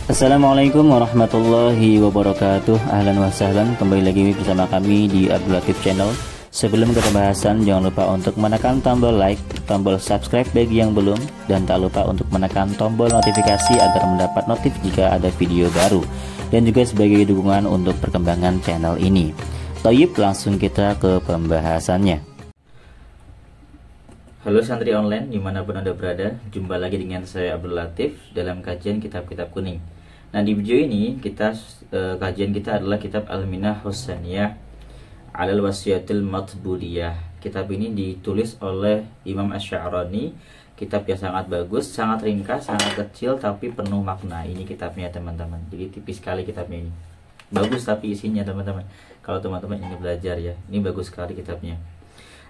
Assalamualaikum warahmatullahi wabarakatuh. Ahlan wa sahlan, kembali lagi bersama kami di Abdul Latif Channel. Sebelum ke pembahasan, jangan lupa untuk menekan tombol like, tombol subscribe bagi yang belum, dan tak lupa untuk menekan tombol notifikasi agar mendapat notif jika ada video baru, dan juga sebagai dukungan untuk perkembangan channel ini. Toyib, langsung kita ke pembahasannya. Halo santri online dimanapun Anda berada, jumpa lagi dengan saya Abdul Latif dalam kajian kitab-kitab kuning. Nah, di video ini kajian kita adalah kitab Al-Minah Husaniyah Alal Wasiyatil Matbudiyah. Kitab ini ditulis oleh Imam Asy-Sya'rani. Kitab yang sangat bagus, sangat ringkas, sangat kecil tapi penuh makna. Ini kitabnya teman-teman. Jadi tipis sekali kitabnya ini. Bagus tapi isinya teman-teman. Kalau teman-teman ingin belajar ya, ini bagus sekali kitabnya.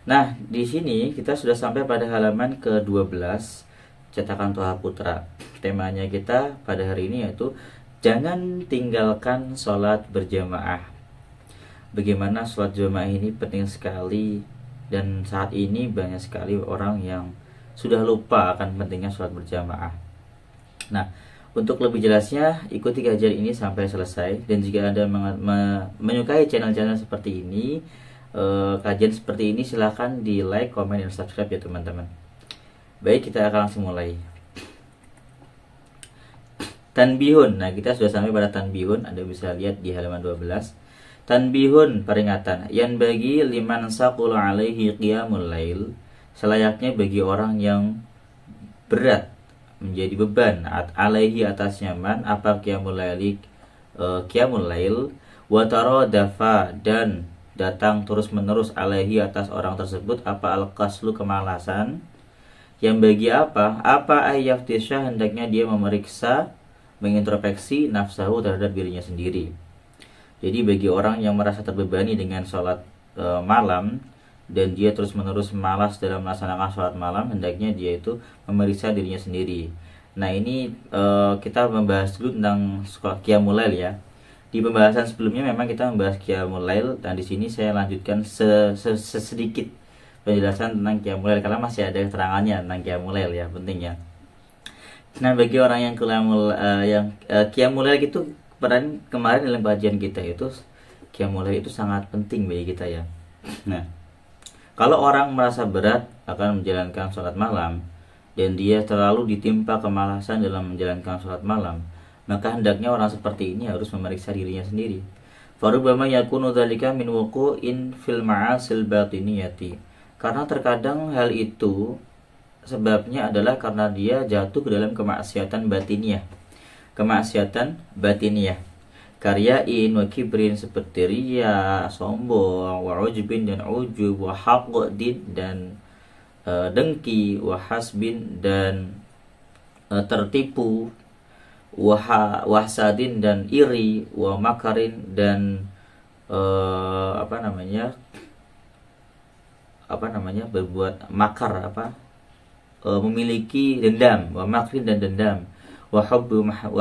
Nah, di sini kita sudah sampai pada halaman ke-12 cetakan Toha Putra. Temanya kita pada hari ini yaitu jangan tinggalkan sholat berjamaah. Bagaimana sholat jamaah ini penting sekali, dan saat ini banyak sekali orang yang sudah lupa akan pentingnya sholat berjamaah. Nah, untuk lebih jelasnya ikuti kajian ini sampai selesai, dan jika Anda menyukai channel-channel seperti ini, kajian seperti ini silahkan di like, komen, dan subscribe ya teman-teman. Baik, kita akan langsung mulai. Tanbihun. Nah, kita sudah sampai pada tanbihun. Anda bisa lihat di halaman 12. Tanbihun, peringatan. Yang bagi liman saqul alaihi qiyamul lail, selayaknya bagi orang yang berat menjadi beban alaihi atasnya man apa qiyamul lail wa taradafa, dan datang terus-menerus alaihi atas orang tersebut apa al-qaslu, kemalasan. Yang bagi apa ayyaftisha, hendaknya dia memeriksa, mengintrospeksi nafsahu terhadap dirinya sendiri. Jadi bagi orang yang merasa terbebani dengan sholat malam dan dia terus-menerus malas dalam melaksanakan sholat malam, hendaknya dia itu memeriksa dirinya sendiri. Nah, ini kita membahas dulu tentang qiyamul lail ya. Di pembahasan sebelumnya memang kita membahas qiyamul lail, dan di sini saya lanjutkan sedikit penjelasan tentang qiyamul lail karena masih ada keterangannya tentang qiyamul lail ya, penting ya. Nah, bagi orang yang qiyamul lail itu kemarin dalam kajian kita itu qiyamul lail itu sangat penting bagi kita ya. Nah, kalau orang merasa berat akan menjalankan sholat malam dan dia terlalu ditimpa kemalasan dalam menjalankan sholat malam, maka hendaknya orang seperti ini harus memeriksa dirinya sendiri. Farubama yakunu dzalika min wuqu'in fil ma'asil batiniyati. Karena terkadang hal itu sebabnya adalah karena dia jatuh ke dalam kemaksiatan batiniyah. Kemaksiatan batiniyah. Karyain wa kibrin, seperti riya, sombong, wa ujbin dan ujub, wa haqdin dan dengki, wa hasbin dan tertipu, wa hasadin dan iri, wa makarin dan berbuat makar, memiliki dendam, wa makrin dan dendam, wa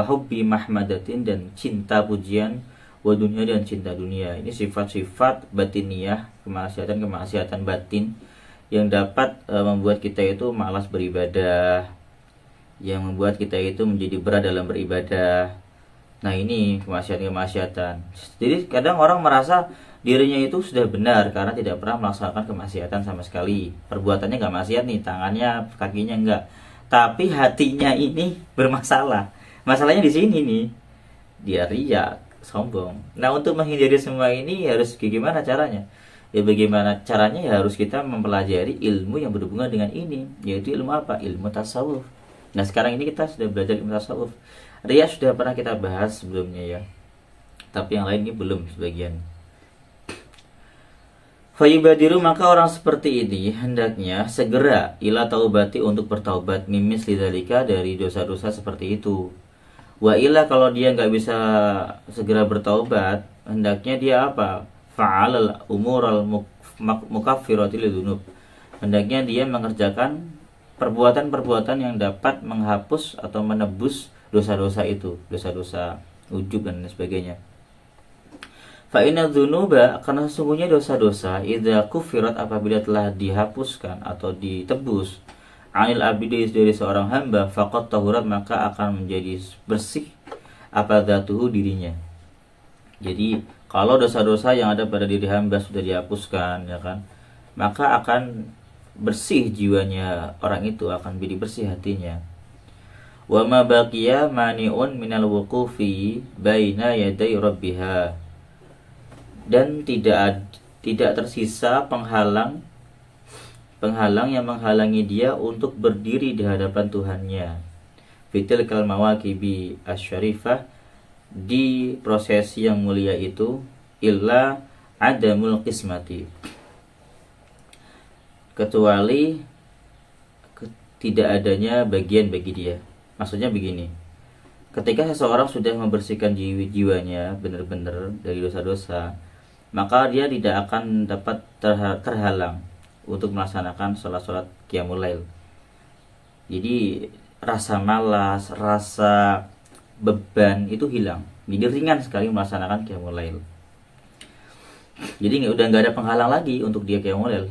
hubbi mahmadatin dan cinta pujian, wa dunia dan cinta dunia. Ini sifat-sifat batiniyah, kemaksiatan batin yang dapat membuat kita itu malas beribadah, yang membuat kita itu menjadi berat dalam beribadah. Nah, ini kemaksiatan. Jadi kadang orang merasa dirinya itu sudah benar karena tidak pernah melaksanakan kemaksiatan sama sekali. Perbuatannya nggak maksiat nih, tangannya, kakinya enggak, tapi hatinya ini bermasalah. Masalahnya di sini nih, dia riya, sombong. Nah, untuk menghindari semua ini harus gimana caranya? Ya, bagaimana caranya? Ya harus kita mempelajari ilmu yang berhubungan dengan ini, yaitu ilmu apa? Ilmu tasawuf. Nah, sekarang ini kita sudah belajar ilmu tasawuf. Riya sudah pernah kita bahas sebelumnya ya, tapi yang lain ini belum sebagian. Fayubadiru, maka orang seperti ini hendaknya segera ila taubati, untuk bertaubat, mimis lidzalika, dari dosa-dosa seperti itu. Wa ila, kalau dia nggak bisa segera bertaubat, hendaknya dia apa? Fa'alal umural mukaffirati lidzunub, hendaknya dia mengerjakan perbuatan-perbuatan yang dapat menghapus atau menebus dosa-dosa itu, dosa-dosa ujub dan sebagainya. Fa inna dzunuba, karena sesungguhnya dosa-dosa, idza kufirat, apabila telah dihapuskan atau ditebus, anil abdi, dari seorang hamba, faqad tahurat, maka akan menjadi bersih, apa dzatuhu dirinya. Jadi kalau dosa-dosa yang ada pada diri hamba sudah dihapuskan, ya kan, maka akan bersih jiwanya orang itu, akan jadi bersih hatinya. Wa ma baqiya mani'un minal wuqufi baina yaday rabbiha. Dan tidak tersisa penghalang yang menghalangi dia untuk berdiri di hadapan Tuhannya. Fitil kal mawaqibi asyarifah, di prosesi yang mulia itu, illa adamul qismati, kecuali tidak adanya bagian bagi dia. Maksudnya begini, ketika seseorang sudah membersihkan jiwanya benar-benar dari dosa-dosa, maka dia tidak akan dapat terhalang untuk melaksanakan sholat-sholat qiyamul lail. Jadi rasa malas, rasa beban itu hilang. Jadi ringan sekali melaksanakan qiyamul lail. Jadi udah nggak ada penghalang lagi untuk dia qiyamul lail,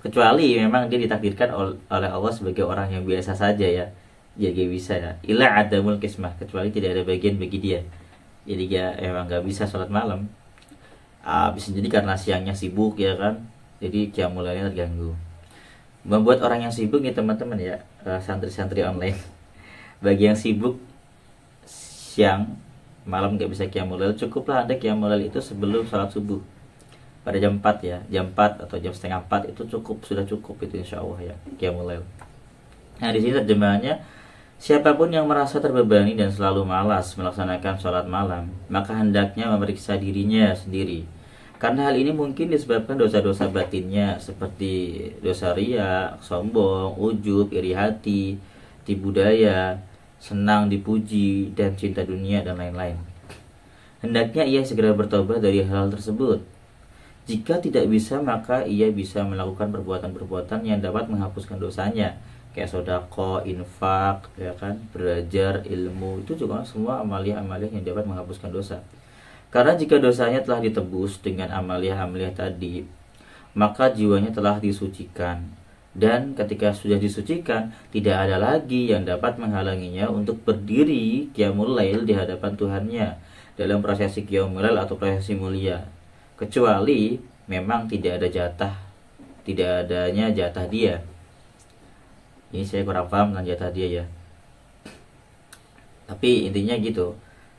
kecuali memang dia ditakdirkan oleh Allah sebagai orang yang biasa saja ya. Jadi bisa ya. Ila adamul qismah, kecuali tidak ada bagian bagi dia. Jadi dia emang nggak bisa sholat malam. Bisa jadi karena siangnya sibuk, ya kan. Jadi qiyamul lailnya terganggu. Membuat orang yang sibuk ya teman-teman ya, santri-santri online. Bagi yang sibuk siang, malam nggak bisa qiyamul lail, cukuplah Anda qiyamul lail itu sebelum sholat subuh. Pada jam 4 ya, jam 4 atau jam setengah 4 itu sudah cukup itu insya Allah ya, qiyamul lail. Nah di sini terjemahannya, siapapun yang merasa terbebani dan selalu malas melaksanakan sholat malam, maka hendaknya memeriksa dirinya sendiri. Karena hal ini mungkin disebabkan dosa-dosa batinnya seperti dosa riya, sombong, ujub, iri hati, tipu daya, senang dipuji, dan cinta dunia dan lain-lain. Hendaknya ia segera bertobat dari hal tersebut. Jika tidak bisa, maka ia bisa melakukan perbuatan-perbuatan yang dapat menghapuskan dosanya, kayak sedekah, infak, ya kan, belajar ilmu, itu juga semua amalia-amalia yang dapat menghapuskan dosa. Karena jika dosanya telah ditebus dengan amalia-amalia tadi, maka jiwanya telah disucikan. Dan ketika sudah disucikan, tidak ada lagi yang dapat menghalanginya untuk berdiri qiyamul lail di hadapan Tuhannya dalam prosesi qiyamul lail atau prosesi mulia, kecuali memang tidak adanya jatah dia. Ini saya kurang paham tentang jatah dia ya. Tapi intinya gitu.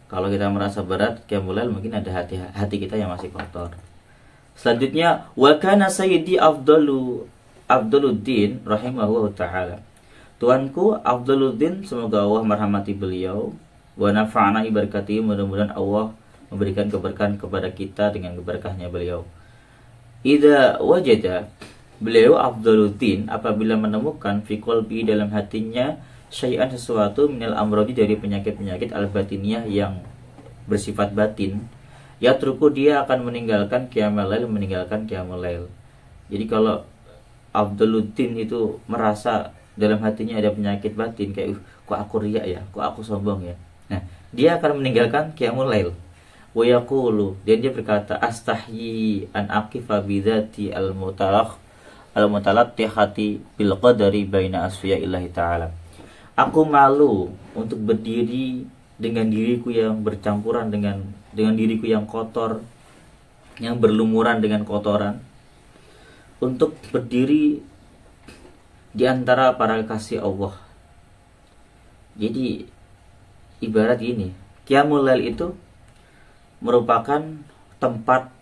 Kalau kita merasa berat qiyamul lail, mungkin ada hati kita yang masih kotor. Selanjutnya, wa kana sayyidi Afdaluddin rahimahullah ta'ala. Tuanku Afdaluddin, semoga Allah merahmati beliau, wa nafa'ana ibarakati, mudah-mudahan Allah memberikan keberkahan kepada kita dengan keberkahnya beliau. Idza wajada, beliau Afdaluddin apabila menemukan fi qalbi, dalam hatinya, syai'an, sesuatu, minal amrodi, dari penyakit-penyakit al-batiniyah yang bersifat batin, yatruku, dia akan meninggalkan qiyamul lail, Jadi kalau Afdaluddin itu merasa dalam hatinya ada penyakit batin, kayak kok aku riya ya, kok aku sombong ya, nah dia akan meninggalkan qiyamul lail. Wa yaqulu, dan dia berkata, astahyi an aqifa bidzati al-mutalattihati bil qadari baina asfiya'illahi ta'ala. Aku malu untuk berdiri dengan diriku yang bercampuran dengan diriku yang kotor, yang berlumuran dengan kotoran, untuk berdiri di antara para kekasih Allah. Jadi ibarat gini, qiyamul lail itu merupakan tempat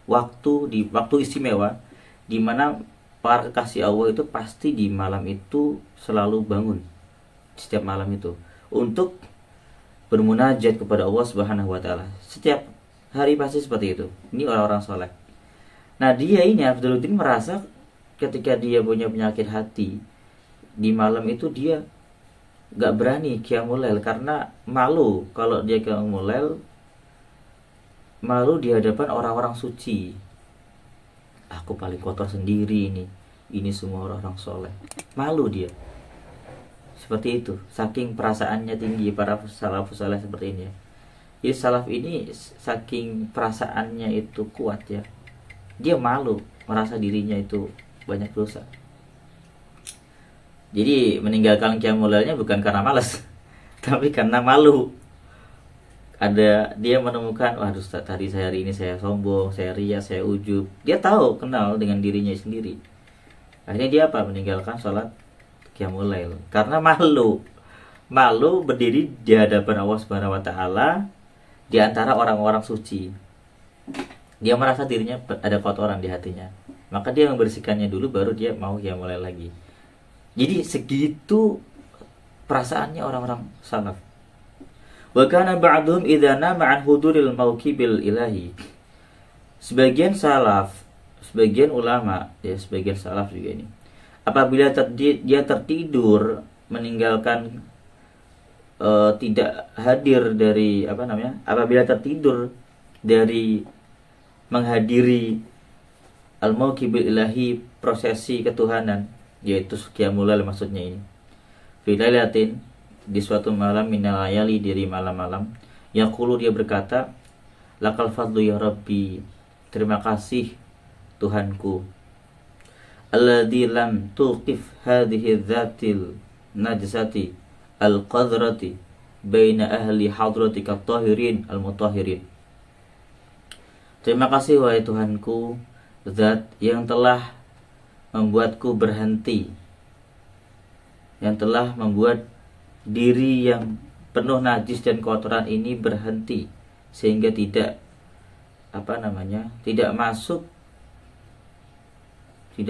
waktu istimewa di mana para kekasih Allah itu pasti di malam itu selalu bangun, setiap malam itu, untuk bermunajat kepada Allah Subhanahu wa taala. Setiap hari pasti seperti itu. Ini orang-orang soleh. Nah, dia ini Afdaluddin merasa ketika dia punya penyakit hati, di malam itu dia gak berani qiyamul lail karena malu. Kalau dia qiyamul lail, malu di hadapan orang-orang suci. Aku paling kotor sendiri ini semua orang-orang soleh. Malu dia. Seperti itu, saking perasaannya tinggi para salafus saleh seperti ini ya. Jadi salaf ini saking perasaannya itu kuat ya, dia malu, merasa dirinya itu banyak dosa. Jadi meninggalkan qiyamul lailnya bukan karena malas tapi karena malu dia menemukan, waduh Ustaz, tadi saya hari ini saya sombong, saya ria, saya ujub. Dia tahu, kenal dengan dirinya sendiri. Akhirnya dia apa? Meninggalkan sholat qiyamul lail karena malu berdiri di hadapan Allah Subhanahu wa taala di antara orang-orang suci. Dia merasa dirinya ada kotoran di hatinya, maka dia membersihkannya dulu, baru dia mau qiyamul lail lagi. Jadi segitu perasaannya orang-orang salaf. Wa kana ba'dhum idza nama an huduril mauqibil ilahi. Sebagian ulama, ya sebagian salaf juga ini, apabila dia tertidur meninggalkan tidak hadir dari apabila tertidur dari menghadiri al-mauqibil ilahi, prosesi ketuhanan, yaitu qiyamul lail maksudnya ini. Fi lailatin, di suatu malam minal layali, dari malam-malam, yaqulu, dia berkata, lakal fadlu ya rabbi, terima kasih Tuhanku, alladzi lam tuqif hadhihi dzatil najsati al-qadrati baina ahli hadratika at-tahirin al-mutahhirin. Terima kasih wahai Tuhanku, zat yang telah membuatku berhenti, yang telah membuat diri yang penuh najis dan kotoran ini berhenti, sehingga tidak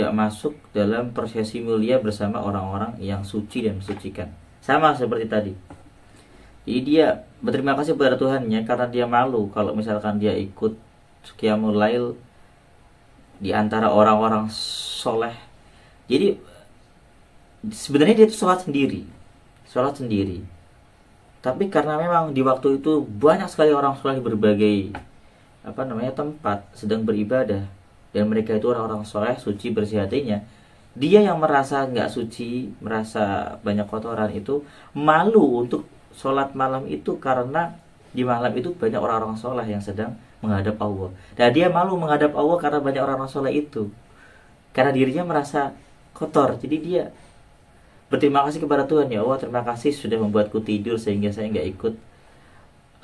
masuk dalam prosesi mulia bersama orang-orang yang suci dan mensucikan. Sama seperti tadi. Jadi dia berterima kasih kepada Tuhannya karena dia malu kalau misalkan dia ikut qiyamul lail di antara orang-orang soleh. Jadi sebenarnya dia itu sholat sendiri. Tapi karena memang di waktu itu banyak sekali orang soleh di berbagai tempat sedang beribadah, dan mereka itu orang-orang soleh, suci, bersih hatinya, dia yang merasa nggak suci, merasa banyak kotoran itu, malu untuk sholat malam itu karena di malam itu banyak orang-orang soleh yang sedang menghadap Allah. Dan dia malu menghadap Allah karena banyak orang-orang soleh itu, karena dirinya merasa kotor. Jadi dia berterima kasih kepada Tuhan, ya Allah, terima kasih sudah membuatku tidur sehingga saya nggak ikut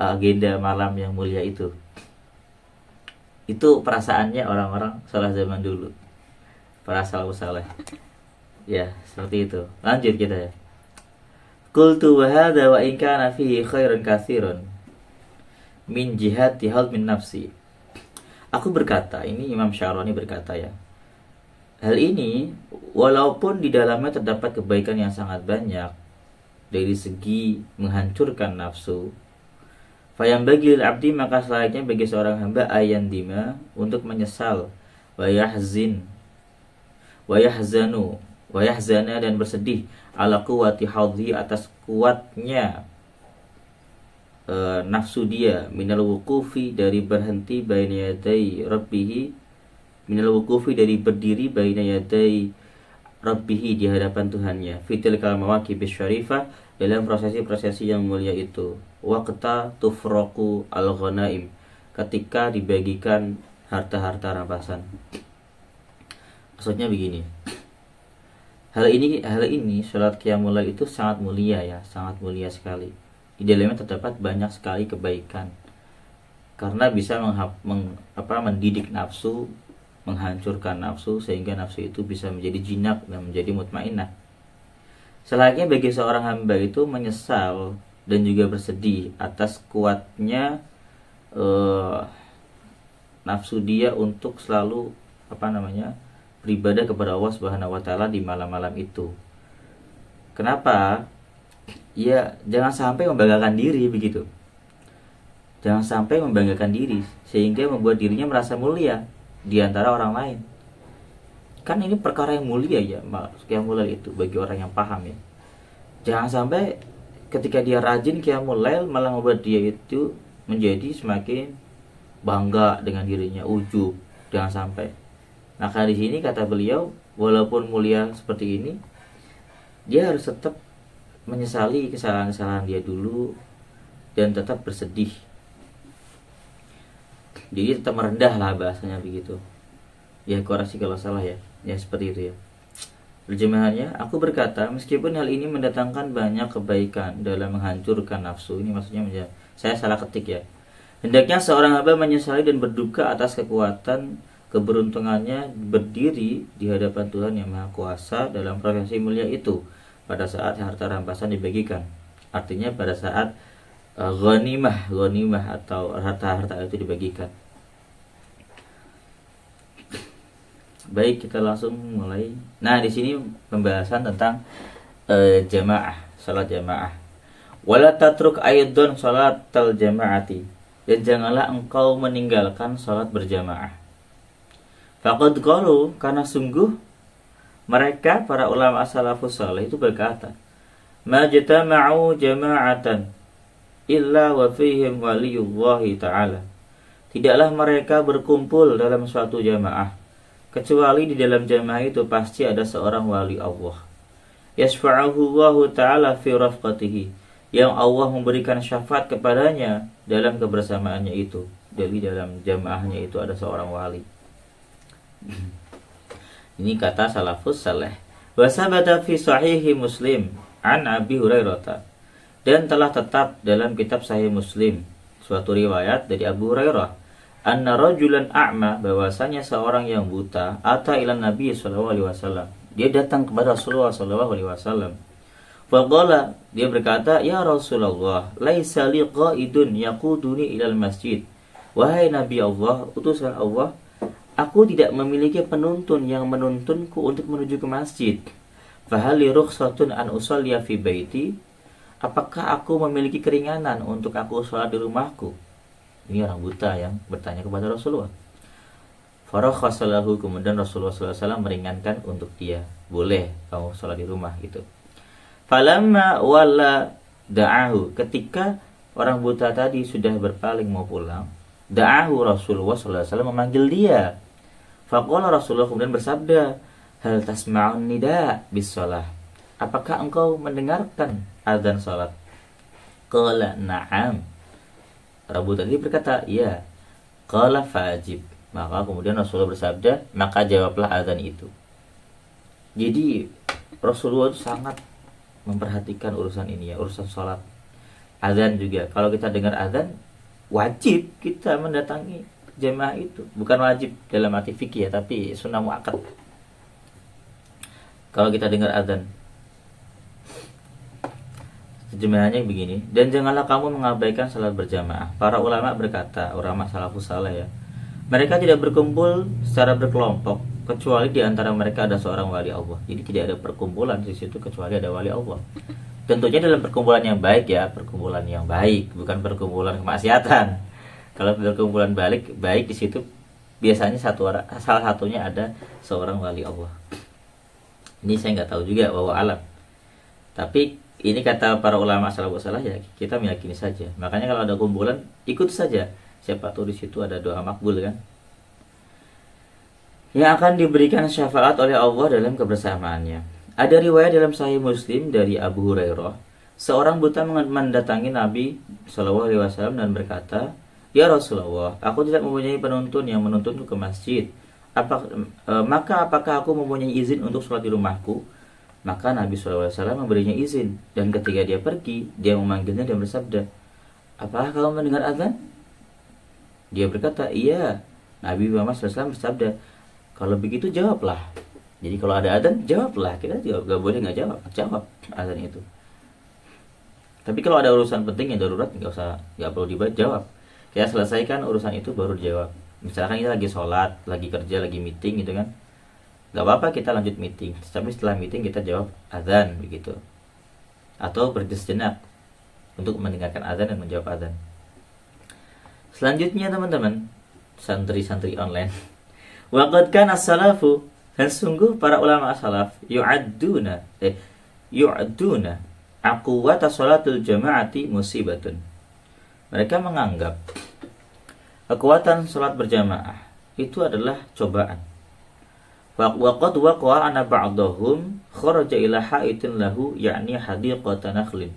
agenda malam yang mulia itu. Itu perasaannya orang-orang saleh zaman dulu, para salafus saleh. Ya, seperti itu. Lanjut kita ya. Qultu wa hadza wa in kana fihi khairun katsirun min jihati hal min nafsi. Aku berkata, ini Imam Syaroni berkata ya, hal ini walaupun di dalamnya terdapat kebaikan yang sangat banyak dari segi menghancurkan nafsu, fayam bagil abdi, maka selayaknya bagi seorang hamba ayan dima, untuk menyesal, wa yahzana, dan bersedih, ala quwwati hadhi, atas kuatnya nafsu dia, minal wuqufi, dari berhenti baina yaday rabbihi, minal wuqufi, dari berdiri baina yaday rabbihi, di hadapan Tuhannya, fitil kal mawaqib syarifah, dalam prosesi-prosesi yang mulia itu, waqta tufraqu al-ghanaim, ketika dibagikan harta-harta rampasan. Maksudnya begini, hal ini salat qiyamul lail itu sangat mulia ya, sangat mulia sekali. Di dalamnya terdapat banyak sekali kebaikan, karena bisa mendidik nafsu, menghancurkan nafsu, sehingga nafsu itu bisa menjadi jinak dan menjadi mutmainnah. Selayaknya bagi seorang hamba itu menyesal dan juga bersedih atas kuatnya nafsu dia untuk selalu beribadah kepada Allah Subhanahu wa taala di malam-malam itu. Kenapa? Ya, jangan sampai membanggakan diri begitu. Jangan sampai membanggakan diri sehingga membuat dirinya merasa mulia di antara orang lain. Kan ini perkara yang mulia ya, qiyamul lail itu bagi orang yang paham ya. Jangan sampai ketika dia rajin qiyamul lail malah membuat dia itu menjadi semakin bangga dengan dirinya, ujub. Jangan sampai. Nah, karena di sini kata beliau, walaupun mulia seperti ini, dia harus tetap menyesali kesalahan-kesalahan dia dulu dan tetap bersedih. Jadi tetap merendah lah bahasanya begitu. Ya, koreksi kalau salah ya. Ya seperti itu ya. Terjemahannya, aku berkata, meskipun hal ini mendatangkan banyak kebaikan dalam menghancurkan nafsu. Ini maksudnya saya salah ketik ya. Hendaknya seorang hamba menyesali dan berduka atas kekuatan keberuntungannya berdiri di hadapan Tuhan yang Maha Kuasa dalam profesi mulia itu pada saat harta rampasan dibagikan. Artinya pada saat ghanimah atau harta-harta itu dibagikan. Baik, kita langsung mulai. Nah, di sini pembahasan tentang jamaah, salat jamaah. Wala tatruk aidan salatal jamaati. Dan janganlah engkau meninggalkan salat berjamaah. Faqad qalu, karena sungguh mereka para ulama salafus saleh itu berkata, ma jatama'u jama'atan illa wa fihim waliyullahi ta'ala. Tidaklah mereka berkumpul dalam suatu jamaah kecuali di dalam jamaah itu pasti ada seorang wali Allah. Yashfa'uhu Allahu ta'ala fi rafqatihi, yang Allah memberikan syafaat kepadanya dalam kebersamaannya itu. Jadi dalam jamaahnya itu ada seorang wali. Ini kata salafus saleh. Wa sabata fi sahihi Muslim an Abi Hurairah, dan telah tetap dalam kitab Sahih Muslim suatu riwayat dari Abu Hurairah, anna rajulan a'ma, bahwasanya seorang yang buta ata ila Nabi sallallahu alaihi wasallam, dia datang kepada Rasulullah sallallahu alaihi wasallam. Faqala, dia berkata, ya Rasulullah, laisa li qaidun yaquduni ilal masjid. Wahai Nabi Allah, utusan Allah, aku tidak memiliki penuntun yang menuntunku untuk menuju ke masjid. Fahal li rukhsatun an usalliya fi baiti? Apakah aku memiliki keringanan untuk aku sholat di rumahku? Ini orang buta yang bertanya kepada Rasulullah. Farakhasalahu, kemudian Rasulullah SAW meringankan untuk dia, boleh kamu sholat di rumah gitu. Falamma wala da'ahu, ketika orang buta tadi sudah berpaling mau pulang, da'ahu, Rasulullah SAW memanggil dia. Faqala, Rasulullah kemudian bersabda, hal tasma'un nida bis shalah, apakah engkau mendengarkan azan salat? Qala na'am, Rabu tadi berkata, ya. Qala fajib, maka kemudian Rasulullah bersabda, maka jawablah azan itu. Jadi Rasulullah itu sangat memperhatikan urusan ini ya, urusan sholat. Azan juga, kalau kita dengar azan, wajib kita mendatangi jamaah itu. Bukan wajib dalam arti fikih ya, tapi sunnah muakkad. Kalau kita dengar azan, terjemahannya begini, dan janganlah kamu mengabaikan salat berjamaah. Para ulama berkata, ulama salafus saleh ya, mereka tidak berkumpul secara berkelompok kecuali di antara mereka ada seorang wali Allah. Jadi tidak ada perkumpulan di situ kecuali ada wali Allah. Tentunya dalam perkumpulan yang baik ya, perkumpulan yang baik, bukan perkumpulan kemaksiatan. Kalau perkumpulan baik di situ biasanya salah satunya ada seorang wali Allah. Ini saya nggak tahu juga, wallahu alam. Tapi ini kata para ulama salafus saleh ya, kita meyakini saja. Makanya kalau ada kumpulan, ikut saja. Siapa tahu di situ ada doa makbul kan. Yang akan diberikan syafaat oleh Allah dalam kebersamaannya. Ada riwayat dalam Sahih Muslim dari Abu Hurairah, seorang buta mendatangi Nabi sallallahu alaihi wasallam dan berkata, ya Rasulullah, aku tidak mempunyai penuntun yang menuntunku ke masjid. Maka apakah aku mempunyai izin untuk sholat di rumahku? Maka Nabi SAW memberinya izin, dan ketika dia pergi, dia memanggilnya dan bersabda, apakah kamu mendengar azan? Dia berkata, iya. Nabi Muhammad SAW bersabda, kalau begitu jawablah. Jadi kalau ada azan, jawablah. Kita juga gak boleh gak jawab azan itu. Tapi kalau ada urusan penting yang darurat, gak perlu dibaca, jawab. Kita selesaikan urusan itu baru dijawab. Misalkan kita lagi sholat, lagi kerja, lagi meeting gitu kan, gak apa-apa kita lanjut meeting, tapi setelah meeting kita jawab azan begitu, atau berhenti sejenak untuk mendengarkan azan dan menjawab azan. Selanjutnya teman-teman, santri-santri online, waqad kana as-salafu, dan sungguh para ulama salaf yu'adduna aqwata sholatul jama'ati musibatun. Mereka menganggap kekuatan sholat berjamaah itu adalah cobaan. Waqad waqa'a ana ba'dahum kharaja ila ha'itin lahu, yakni hadiqatan nakhlin.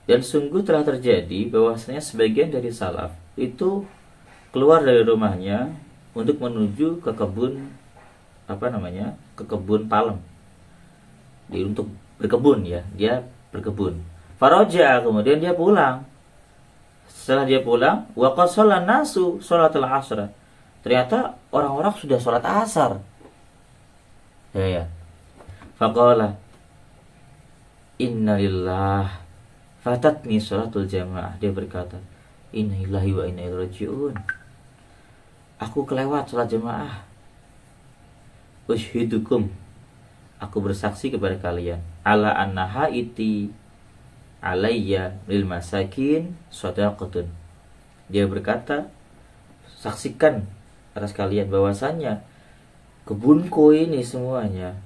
Dan sungguh telah terjadi bahwasanya sebagian dari salaf itu keluar dari rumahnya untuk menuju ke kebun ke kebun palem. Dia untuk berkebun ya, dia berkebun. Faraja, kemudian dia pulang. Setelah dia pulang, wa qasalla nasu sholatul asr. Ternyata orang-orang sudah sholat asar. Ya. Faqala innalillah fatatni sholatul jamaah. Dia berkata, innalillahi wa inna ilaihi raji'un. Aku kelewat sholat jamaah. Ushidukum, aku bersaksi kepada kalian, ala annaha iti alayya lil masakin shadaqatun. Dia berkata, saksikan atas kalian bahwasannya kebunku ini semuanya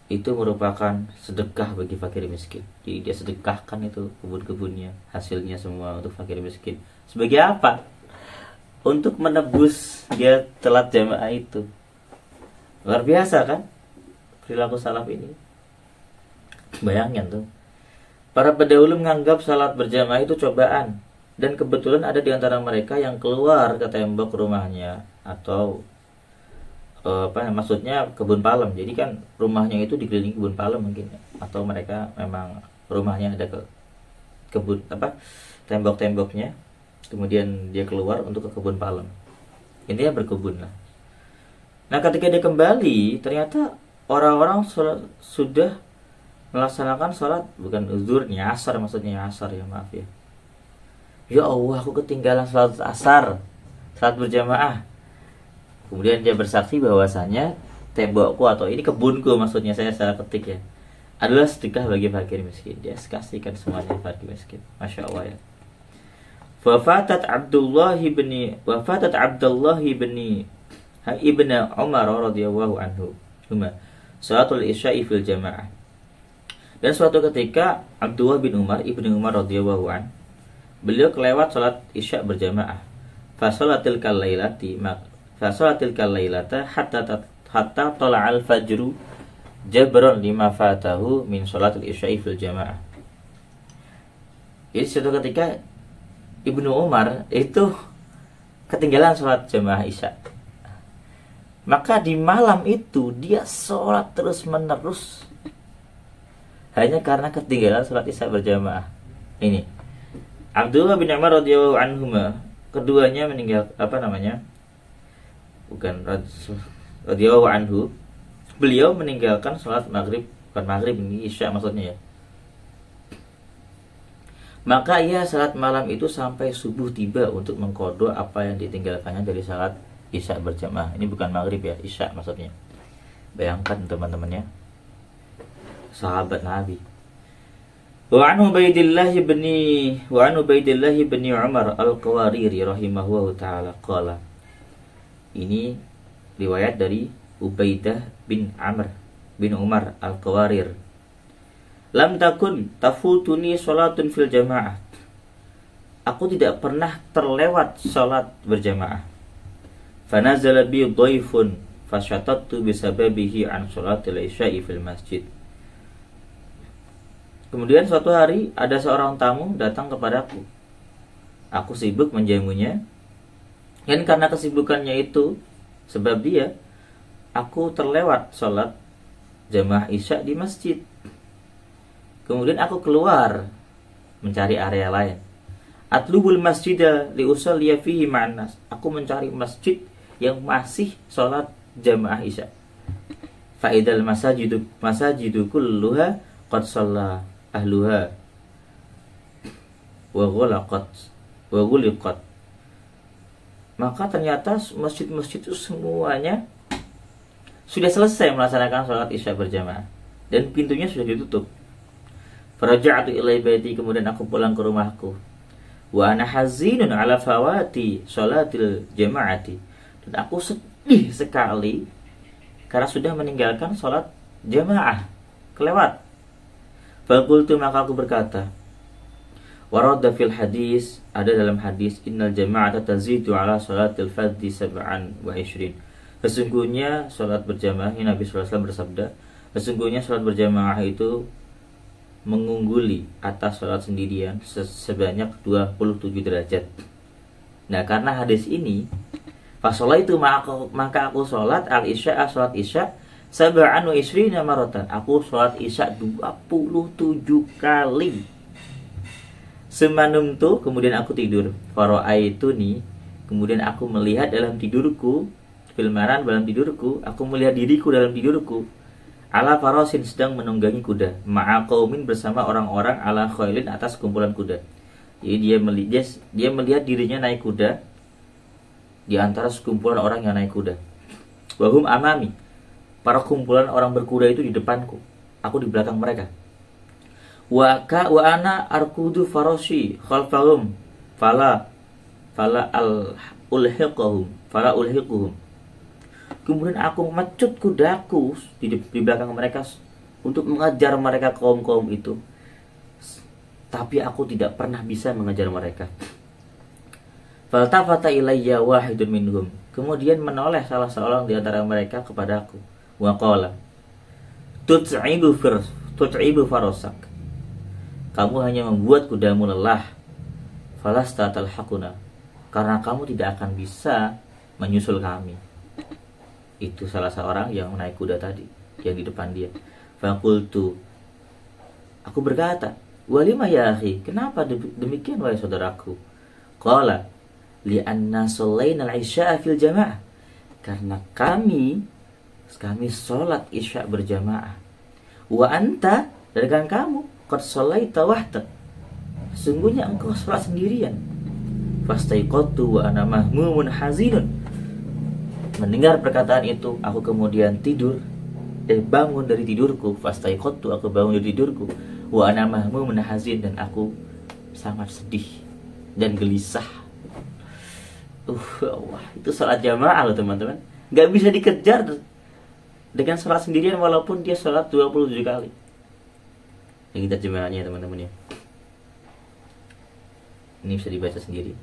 itu merupakan sedekah bagi fakir miskin. Jadi dia sedekahkan itu kebun-kebunnya, hasilnya semua untuk fakir miskin. Sebagai apa? Untuk menebus dia telat jamaah itu. Luar biasa kan perilaku salaf ini. Bayangin tuh, para pendahulu menganggap salat berjamaah itu cobaan. Dan kebetulan ada di antara mereka yang keluar ke tembok rumahnya, atau maksudnya kebun palem. Jadi kan rumahnya itu dikelilingi kebun palem mungkin ya. Atau mereka memang rumahnya ada ke kebun tembok-temboknya. Kemudian dia keluar untuk ke kebun palem. Intinya berkebun lah. Nah, ketika dia kembali, ternyata orang-orang sudah melaksanakan sholat, bukan zuhur, asar maksudnya, asar ya, maaf ya. Ya Allah, aku ketinggalan sholat asar, sholat berjamaah. Kemudian dia bersaksi bahwasanya tembokku atau ini kebunku, maksudnya saya salah ketik ya, adalah sedekah bagi fakir miskin. Dia kasihkan semuanya fakir miskin. Masya Allah ya. Wafatat Abdullah ibn Umar radhiyallahu anhu salatul isya'i fil jamaah. Dan suatu ketika Abdullah bin Umar ibnu Umar radhiyallahu an, beliau kelewat salat isya berjamaah. Fasalatil kalailata hatta tala'al fajru jabron lima fatahu min salatil isya'i fil jamaah. Jadi suatu ketika Ibnu Umar itu ketinggalan sholat jamaah isya. Maka di malam itu dia sholat terus menerus hanya karena ketinggalan sholat isya berjamaah. Ini Abdullah bin Umar radhiyallahu anhuma, keduanya meninggal radhiyallahu anhu, beliau meninggalkan sholat maghrib, bukan maghrib ini isya maksudnya ya. Maka ia salat malam itu sampai subuh tiba untuk mengqadha apa yang ditinggalkannya dari salat isya berjamaah. Ini bukan maghrib ya, isya maksudnya. Bayangkan teman-temannya, sahabat Nabi. Wa an Ubaidillah bin Umar al-Qawariri rahimahullahu taala qala. Ini riwayat dari Ubaidah bin Amr bin Umar al-Qawarir. Lam takun tafutuni sholatun fil jamaah. Aku tidak pernah terlewat sholat berjamaah. Fanazala bi dhaifun fasyatattu bisababihi an sholatil isya'i fil masjid. Kemudian suatu hari ada seorang tamu datang kepadaku. Aku sibuk menjamunya. Dan karena kesibukannya itu, sebab dia, aku terlewat sholat jamaah isya di masjid. Kemudian aku keluar mencari area lain. Atlubul masjidah liusalliya fihi ma'annas. Aku mencari masjid yang masih sholat jamaah isya. Fa'idal masajidu kulluha qad shalla ahluha wa ghuliqat. Maka ternyata masjid-masjid itu semuanya sudah selesai melaksanakan sholat isya berjamaah dan pintunya sudah ditutup. Faraja'tu ilai baiti, kemudian aku pulang ke rumahku. Wa ana hazinun ala fawati sholatil jamaati, dan aku sedih sekali karena sudah meninggalkan sholat jamaah, kelewat. Faqultu, maka aku berkata, warada fil hadis, ada dalam hadis, innal jama'ata tazidu ala sholatil fardhi 27. Sesungguhnya sholat berjamaah, Nabi SAW bersabda, sesungguhnya sholat berjamaah itu mengungguli atas sholat sendirian sebanyak 27 derajat. Nah, karena hadis ini, Fasolaitu maka aku sholat al-isya, sholat isya sab'an wa isrina maratan. Aku sholat isya 27 kali. Semanumtu, kemudian aku tidur. Faro'aituni, kemudian aku melihat dalam tidurku, filmaran dalam tidurku, aku melihat diriku dalam tidurku. Ala farosin, sedang menunggangi kuda. Ma'a qaumin, bersama orang-orang, ala khailin, atas kumpulan kuda. Jadi dia melihat dirinya naik kuda di antara sekumpulan orang yang naik kuda. Wahum amami, para kumpulan orang berkuda itu di depanku, aku di belakang mereka. Wa ana arkudu faroshi khalfahum fala ulhiquhum. Kemudian aku mecut kudaku di belakang mereka untuk mengejar mereka, kaum-kaum itu. Tapi aku tidak pernah bisa mengejar mereka. Faltafata ilayya wahidun minhum. Kemudian menoleh salah seorang di antara mereka kepadaku. Wa qala, tut'ibu farasak. Kamu hanya membuat kudamu lelah. Falasta talhaquna. Karena kamu tidak akan bisa menyusul kami. Itu salah seorang yang naik kuda tadi, yang di depan dia. Faqultu, aku berkata, walima ya akhi, kenapa demikian wahai saudaraku? Qala, li'anna shallaina al-isya'a fil jamaah. Karena kami sholat isya berjamaah. Wa anta, dan kamu qad shallaita wahdak. Sesungguhnya engkau sholat sendirian. Fastaiqatu wa ana mahmumun hazinun. Mendengar perkataan itu, aku kemudian bangun dari tidurku. Fastaiqatu, aku bangun dari tidurku. Wa ana mahmumun hazin, dan aku sangat sedih dan gelisah. Wah, itu sholat jamaah loh teman-teman. Gak bisa dikejar dengan sholat sendirian walaupun dia sholat 27 kali. Ini terjemahannya teman-teman ya. Ini bisa dibaca sendiri.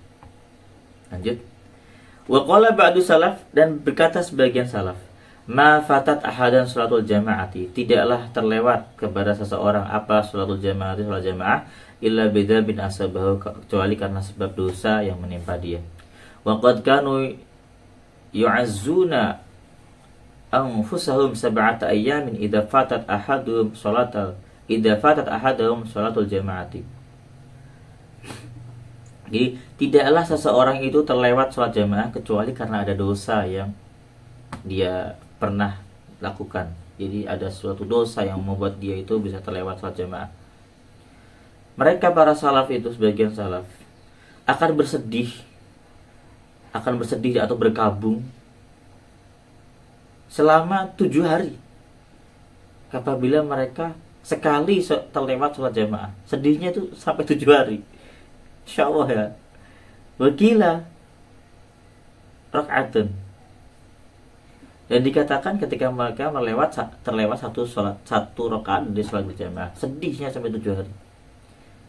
Lanjut. Wa qala ba'du salaf, dan berkata sebagian salaf, ma fatat ahadan sholatul jamaati, tidaklah terlewat kepada seseorang apa sholatul jamaati, sholat jamaah, illa beda bin asabahu, kecuali karena sebab dosa yang menimpa dia. Wa qad kanu yu'azzuna anfusahum sab'ata ayyamin idza fatat ahadum sholatul jamaati. Jadi tidaklah seseorang itu terlewat sholat jamaah kecuali karena ada dosa yang dia pernah lakukan. Jadi ada suatu dosa yang membuat dia itu bisa terlewat sholat jamaah. Mereka para salaf itu, sebagian salaf akan bersedih atau berkabung selama 7 hari apabila mereka sekali terlewat sholat jamaah. Sedihnya itu sampai 7 hari. Insya Allah ya. Wakila rak'atun. Dan dikatakan ketika mereka terlewat satu rakaat dari sholat berjamaah, sedihnya sampai 7 hari.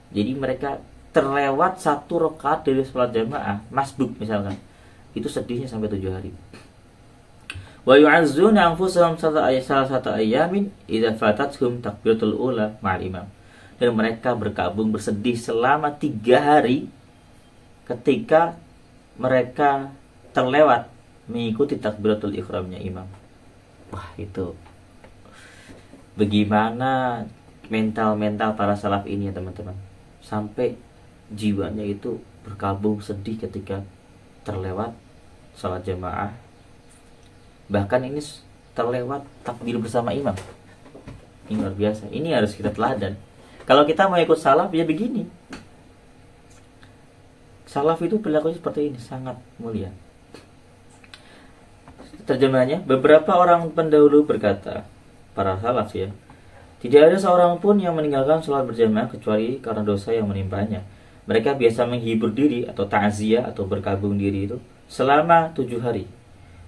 Jadi mereka terlewat 1 rakaat dari sholat jamaah, masbuk misalkan, itu sedihnya sampai 7 hari. Wa yu'azzuna anfusahum salah satu ayamin idza fatathum takbiratul ula ma'al imam. Dan mereka berkabung bersedih selama 3 hari ketika mereka terlewat mengikuti takbiratul ihramnya imam. Wah, itu bagaimana mental para salaf ini ya teman-teman, sampai jiwanya itu berkabung sedih ketika terlewat sholat jamaah, bahkan ini terlewat takbir bersama imam. Ini luar biasa, ini harus kita teladan. Kalau kita mau ikut salaf ya begini. Salaf itu perilakunya seperti ini, sangat mulia. Terjemahannya, beberapa orang pendahulu berkata, para salaf ya, tidak ada seorang pun yang meninggalkan sholat berjamaah kecuali karena dosa yang menimpanya. Mereka biasa menghibur diri atau ta'ziyah atau berkabung diri itu selama 7 hari.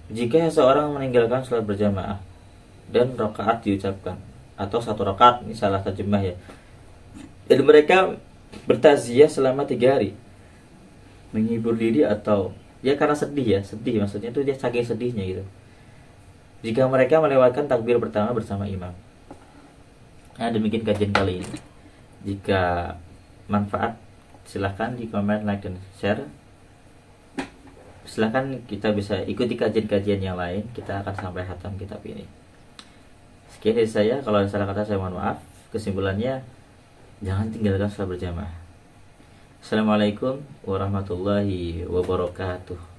Jika seorang meninggalkan sholat berjamaah dan rakaat diucapkan, atau 1 rakaat, ini salah terjemah ya, dan mereka bertaziah selama 3 hari, menghibur diri atau ya karena sedih maksudnya itu dia saking sedihnya gitu. Jika mereka melewatkan takbir pertama bersama imam. Nah, demikian kajian kali ini. Jika manfaat, silahkan di komen, like, dan share. Silahkan kita bisa ikuti kajian-kajian yang lain. Kita akan sampai hatam kitab ini. Sekian dari saya. Kalau ada salah kata saya mohon maaf. Kesimpulannya, jangan tinggalkan sholat berjamaah. Assalamualaikum warahmatullahi wabarakatuh.